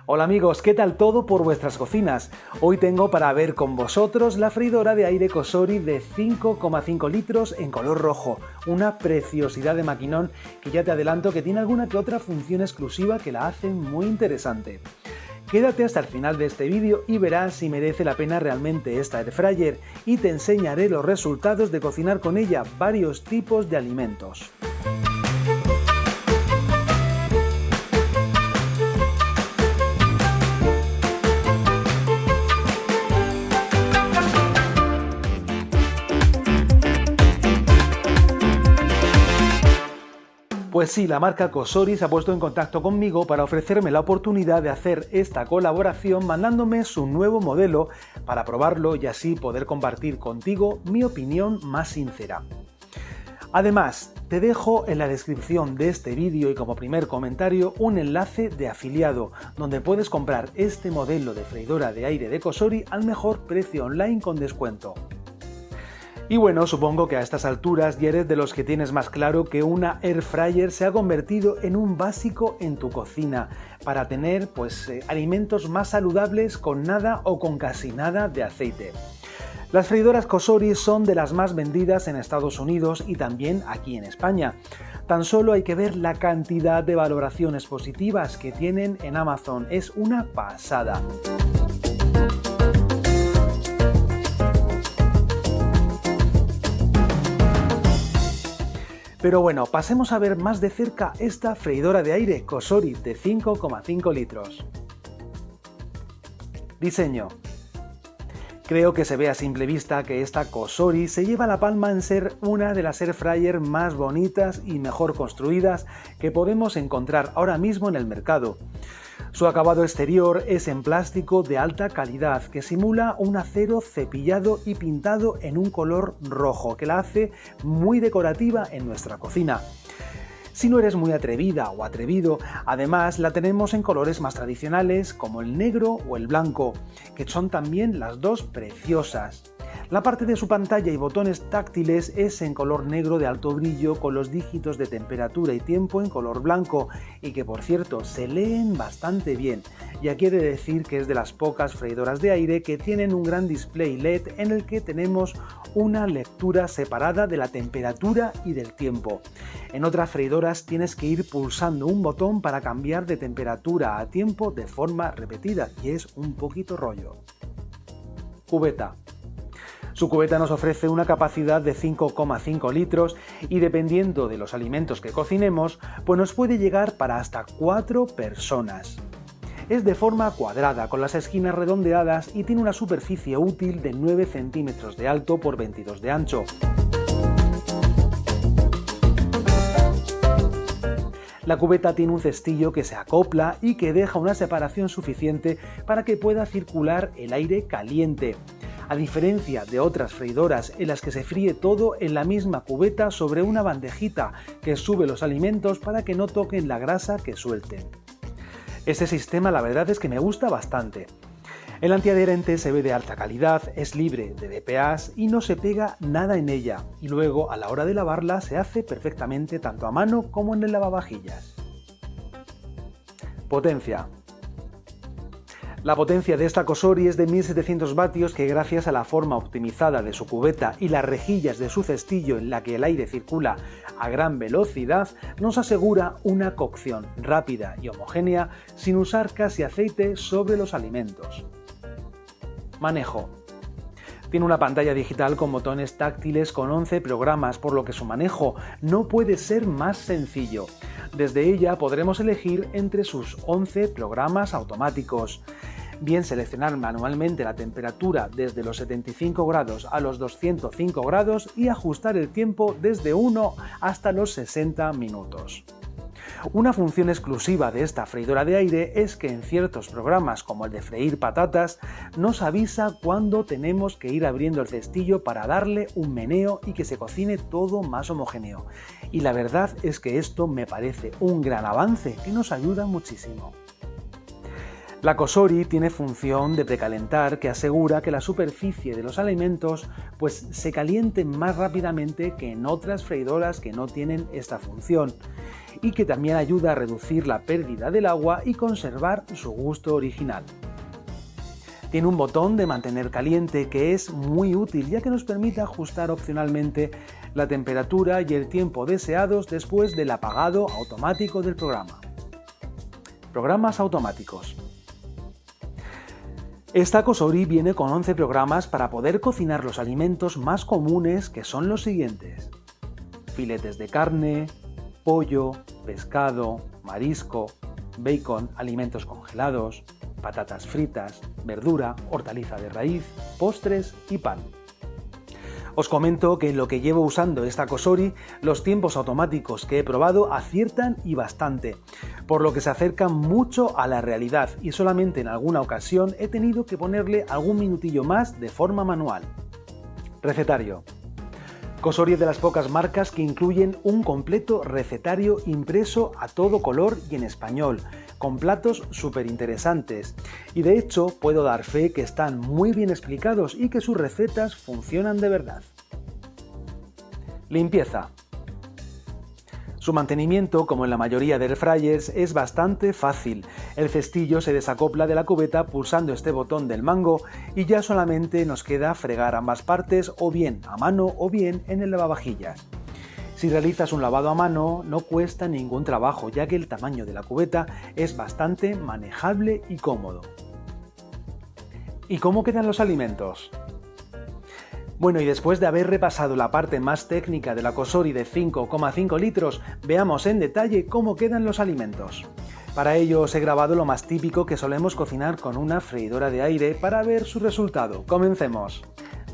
Hola amigos, ¿qué tal todo por vuestras cocinas? Hoy tengo para ver con vosotros la freidora de aire Cosori de 5,5 litros en color rojo, una preciosidad de maquinón que ya te adelanto que tiene alguna que otra función exclusiva que la hacen muy interesante. Quédate hasta el final de este vídeo y verás si merece la pena realmente esta air fryer y te enseñaré los resultados de cocinar con ella varios tipos de alimentos. Pues sí, la marca Cosori se ha puesto en contacto conmigo para ofrecerme la oportunidad de hacer esta colaboración mandándome su nuevo modelo para probarlo y así poder compartir contigo mi opinión más sincera. Además, te dejo en la descripción de este vídeo y como primer comentario un enlace de afiliado donde puedes comprar este modelo de freidora de aire de Cosori al mejor precio online con descuento. Y bueno, supongo que a estas alturas ya eres de los que tienes más claro que una air fryer se ha convertido en un básico en tu cocina para tener alimentos más saludables con nada o con casi nada de aceite. Las freidoras Cosori son de las más vendidas en Estados Unidos y también aquí en España. Tan solo hay que ver la cantidad de valoraciones positivas que tienen en Amazon, es una pasada. Pero bueno, pasemos a ver más de cerca esta freidora de aire Cosori de 5,5 litros. Diseño. Creo que se ve a simple vista que esta Cosori se lleva la palma en ser una de las air fryer más bonitas y mejor construidas que podemos encontrar ahora mismo en el mercado. Su acabado exterior es en plástico de alta calidad que simula un acero cepillado y pintado en un color rojo que la hace muy decorativa en nuestra cocina. Si no eres muy atrevida o atrevido, además la tenemos en colores más tradicionales como el negro o el blanco, que son también las dos preciosas. La parte de su pantalla y botones táctiles es en color negro de alto brillo con los dígitos de temperatura y tiempo en color blanco y que por cierto se leen bastante bien. Ya quiere decir que es de las pocas freidoras de aire que tienen un gran display LED en el que tenemos una lectura separada de la temperatura y del tiempo. En otras freidoras tienes que ir pulsando un botón para cambiar de temperatura a tiempo de forma repetida y es un poquito rollo. Cubeta. Su cubeta nos ofrece una capacidad de 5,5 litros y dependiendo de los alimentos que cocinemos, pues nos puede llegar para hasta 4 personas. Es de forma cuadrada, con las esquinas redondeadas y tiene una superficie útil de 9 centímetros de alto por 22 de ancho. La cubeta tiene un cestillo que se acopla y que deja una separación suficiente para que pueda circular el aire caliente. A diferencia de otras freidoras en las que se fríe todo en la misma cubeta sobre una bandejita que sube los alimentos para que no toquen la grasa que suelten. Este sistema la verdad es que me gusta bastante. El antiadherente se ve de alta calidad, es libre de BPAs y no se pega nada en ella y luego a la hora de lavarla se hace perfectamente tanto a mano como en el lavavajillas. Potencia. La potencia de esta Cosori es de 1700 vatios que gracias a la forma optimizada de su cubeta y las rejillas de su cestillo en la que el aire circula a gran velocidad nos asegura una cocción rápida y homogénea sin usar casi aceite sobre los alimentos. Manejo. Tiene una pantalla digital con botones táctiles con 11 programas, por lo que su manejo no puede ser más sencillo. Desde ella podremos elegir entre sus 11 programas automáticos. Bien seleccionar manualmente la temperatura desde los 75 grados a los 205 grados y ajustar el tiempo desde 1 hasta los 60 minutos. Una función exclusiva de esta freidora de aire es que en ciertos programas como el de freír patatas nos avisa cuándo tenemos que ir abriendo el cestillo para darle un meneo y que se cocine todo más homogéneo. Y la verdad es que esto me parece un gran avance que nos ayuda muchísimo. La Cosori tiene función de precalentar que asegura que la superficie de los alimentos se caliente más rápidamente que en otras freidoras que no tienen esta función, y que también ayuda a reducir la pérdida del agua y conservar su gusto original. Tiene un botón de mantener caliente que es muy útil, ya que nos permite ajustar opcionalmente la temperatura y el tiempo deseados después del apagado automático del programa. Programas automáticos. Esta Cosori viene con 11 programas para poder cocinar los alimentos más comunes, que son los siguientes: filetes de carne, pollo, pescado, marisco, bacon, alimentos congelados, patatas fritas, verdura, hortaliza de raíz, postres y pan. Os comento que en lo que llevo usando esta Cosori, los tiempos automáticos que he probado aciertan y bastante, por lo que se acercan mucho a la realidad, y solamente en alguna ocasión he tenido que ponerle algún minutillo más de forma manual. Recetario. Cosori es de las pocas marcas que incluyen un completo recetario impreso a todo color y en español, con platos súper interesantes, y de hecho puedo dar fe que están muy bien explicados y que sus recetas funcionan de verdad. Limpieza. Su mantenimiento, como en la mayoría de air fryers, es bastante fácil. El cestillo se desacopla de la cubeta pulsando este botón del mango y ya solamente nos queda fregar ambas partes, o bien a mano o bien en el lavavajillas. Si realizas un lavado a mano no cuesta ningún trabajo, ya que el tamaño de la cubeta es bastante manejable y cómodo. ¿Y cómo quedan los alimentos? Bueno, y después de haber repasado la parte más técnica de la Cosori de 5,5 litros, veamos en detalle cómo quedan los alimentos. Para ello os he grabado lo más típico que solemos cocinar con una freidora de aire para ver su resultado. ¡Comencemos!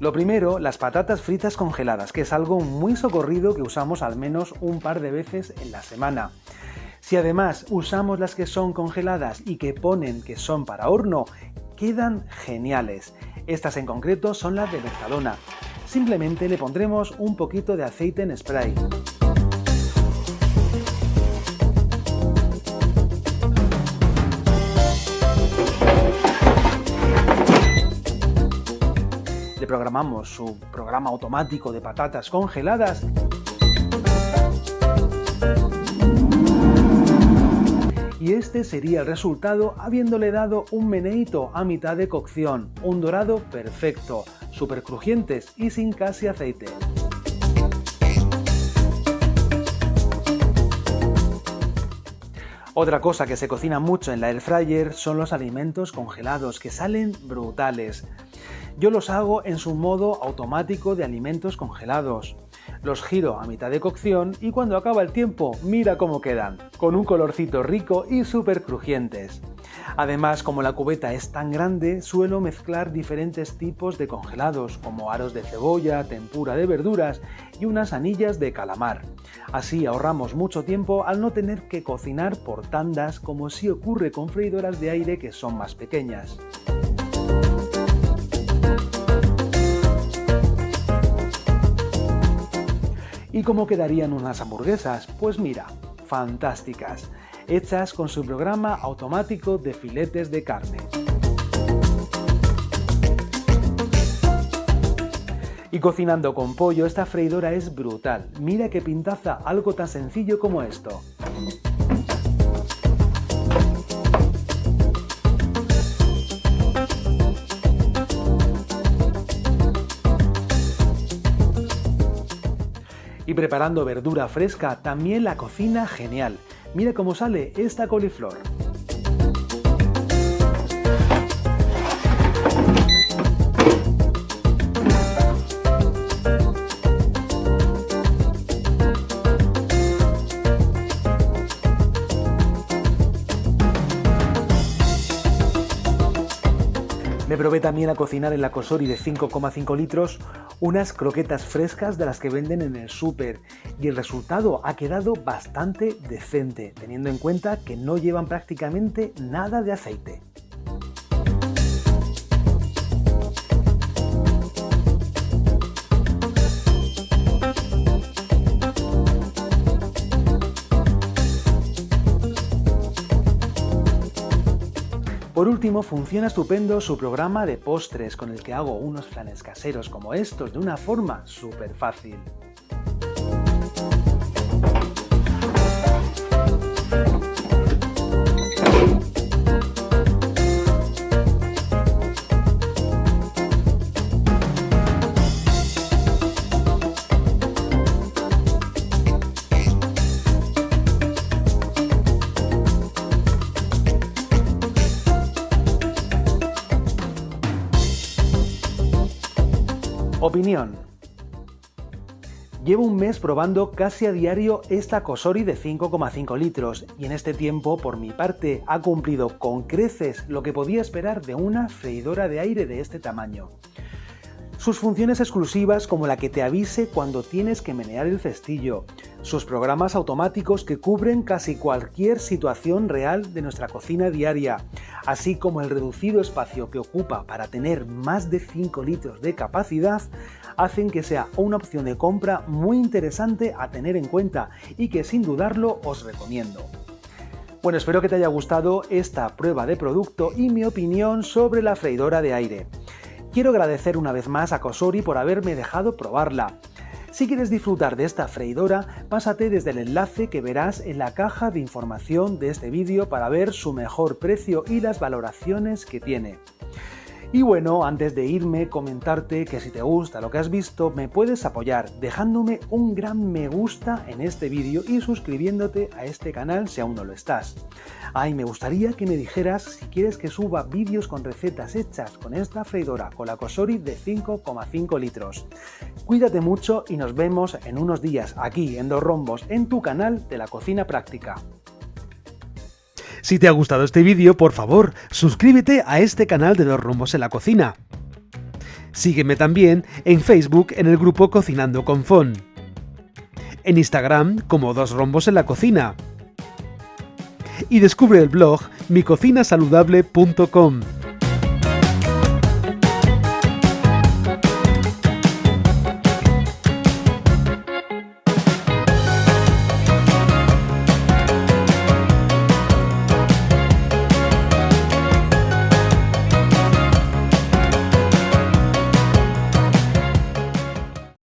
Lo primero, las patatas fritas congeladas, que es algo muy socorrido que usamos al menos un par de veces en la semana. Si además usamos las que son congeladas y que ponen que son para horno, quedan geniales. Estas en concreto son las de Mercadona. Simplemente le pondremos un poquito de aceite en spray. Le programamos su programa automático de patatas congeladas y este sería el resultado habiéndole dado un meneíto a mitad de cocción, un dorado perfecto, súper crujientes y sin casi aceite. Otra cosa que se cocina mucho en la air fryer son los alimentos congelados, que salen brutales. Yo los hago en su modo automático de alimentos congelados. Los giro a mitad de cocción y cuando acaba el tiempo, mira cómo quedan, con un colorcito rico y súper crujientes. Además, como la cubeta es tan grande, suelo mezclar diferentes tipos de congelados, como aros de cebolla, tempura de verduras y unas anillas de calamar. Así ahorramos mucho tiempo al no tener que cocinar por tandas, como sí ocurre con freidoras de aire que son más pequeñas. ¿Y cómo quedarían unas hamburguesas? Pues mira, fantásticas, hechas con su programa automático de filetes de carne. Y cocinando con pollo, esta freidora es brutal. Mira qué pintaza, algo tan sencillo como esto. Y preparando verdura fresca también la cocina genial. Mira cómo sale esta coliflor. Me probé también a cocinar en la Cosori de 5,5 litros unas croquetas frescas de las que venden en el súper y el resultado ha quedado bastante decente, teniendo en cuenta que no llevan prácticamente nada de aceite. Por último, funciona estupendo su programa de postres con el que hago unos flanes caseros como estos de una forma súper fácil. Opinión. Llevo un mes probando casi a diario esta Cosori de 5,5 litros y en este tiempo, por mi parte, ha cumplido con creces lo que podía esperar de una freidora de aire de este tamaño. Sus funciones exclusivas como la que te avise cuando tienes que menear el cestillo, sus programas automáticos que cubren casi cualquier situación real de nuestra cocina diaria, así como el reducido espacio que ocupa para tener más de 5 litros de capacidad, hacen que sea una opción de compra muy interesante a tener en cuenta y que sin dudarlo os recomiendo. Bueno, espero que te haya gustado esta prueba de producto y mi opinión sobre la freidora de aire. Quiero agradecer una vez más a Cosori por haberme dejado probarla. Si quieres disfrutar de esta freidora, pásate desde el enlace que verás en la caja de información de este vídeo para ver su mejor precio y las valoraciones que tiene. Y bueno, antes de irme, comentarte que si te gusta lo que has visto, me puedes apoyar dejándome un gran me gusta en este vídeo y suscribiéndote a este canal si aún no lo estás. Me gustaría que me dijeras si quieres que suba vídeos con recetas hechas con esta freidora, con la Cosori de 5,5 litros. Cuídate mucho y nos vemos en unos días aquí en Dos Rombos, en tu canal de la cocina práctica. Si te ha gustado este vídeo, por favor, suscríbete a este canal de Dos Rombos en la Cocina. Sígueme también en Facebook en el grupo Cocinando con Fon. En Instagram como Dos Rombos en la Cocina. Y descubre el blog micocinasaludable.com.